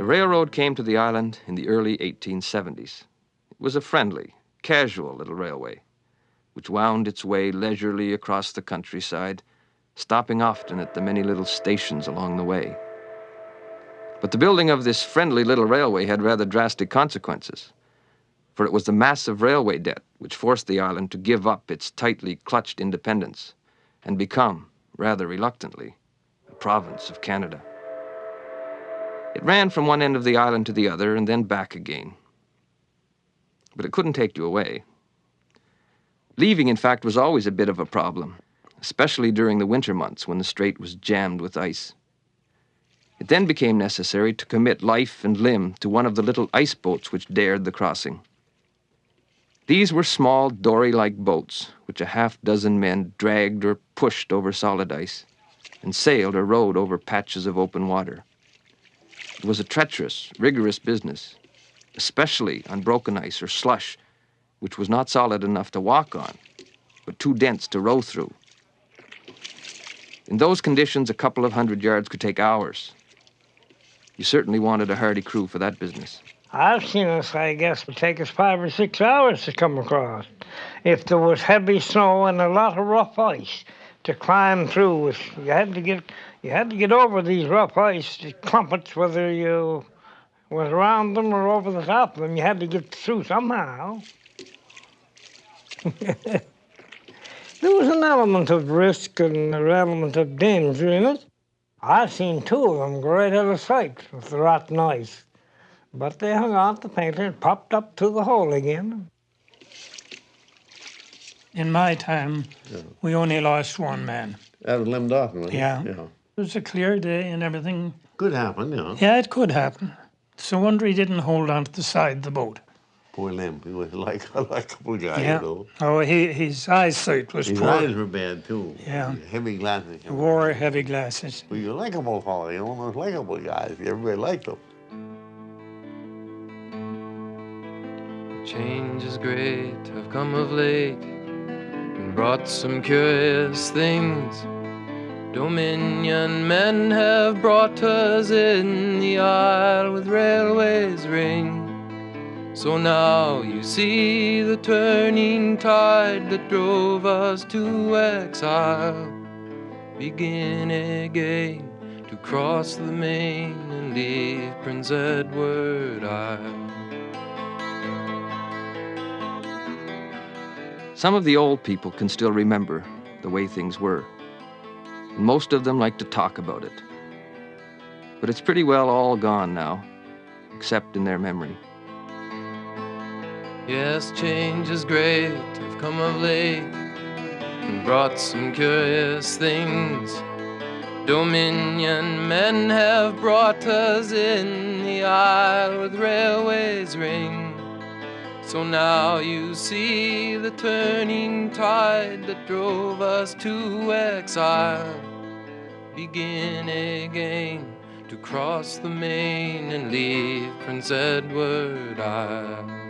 railroad came to the island in the early 1870s. It was a friendly, casual little railway, which wound its way leisurely across the countryside, stopping often at the many little stations along the way. But the building of this friendly little railway had rather drastic consequences, for it was the massive railway debt which forced the island to give up its tightly clutched independence and become, rather reluctantly, a province of Canada. It ran from one end of the island to the other and then back again. But it couldn't take you away. Leaving, in fact, was always a bit of a problem, especially during the winter months when the strait was jammed with ice. It then became necessary to commit life and limb to one of the little ice boats which dared the crossing. These were small, dory-like boats which a half-dozen men dragged or pushed over solid ice and sailed or rowed over patches of open water. It was a treacherous, rigorous business, especially on broken ice or slush, which was not solid enough to walk on, but too dense to row through. In those conditions, a couple of 100 yards could take hours. You certainly wanted a hardy crew for that business. I've seen us, I guess, would take us 5 or 6 hours to come across. If there was heavy snow and a lot of rough ice to climb through, you had to get over these rough ice clumpets, whether you was around them or over the top of them. You had to get through somehow. There was an element of risk and an element of danger in it. I've seen 2 of them go right out of sight with the rotten ice. But they hung on to the painter and popped up through the hole again. In my time, we only lost 1 man. That was Lem Dawson, wasn't it? Yeah. It was a clear day and everything. Could happen, yeah. Yeah, it could happen. It's a wonder he didn't hold on to the side of the boat. Poor Lem, he was like a likable guy, Yeah. you know. Oh, his eyesight was His poor. eyes were bad, too. Yeah. Heavy glasses. He wore heavy glasses. Well, you're a likable fellow, you know, those likable guys. Everybody liked them. Change is great, have come of late, and brought some curious things. Dominion men have brought us in, the isle with railways ring. So now you see the turning tide that drove us to exile begin again to cross the main and leave Prince Edward Isle. Some of the old people can still remember the way things were, and most of them like to talk about it. But it's pretty well all gone now, except in their memory. Yes, change is great, have come of late, and brought some curious things. Dominion men have brought us in, the isle with railways ring. So now you see the turning tide that drove us to exile begin again to cross the main and leave Prince Edward Isle.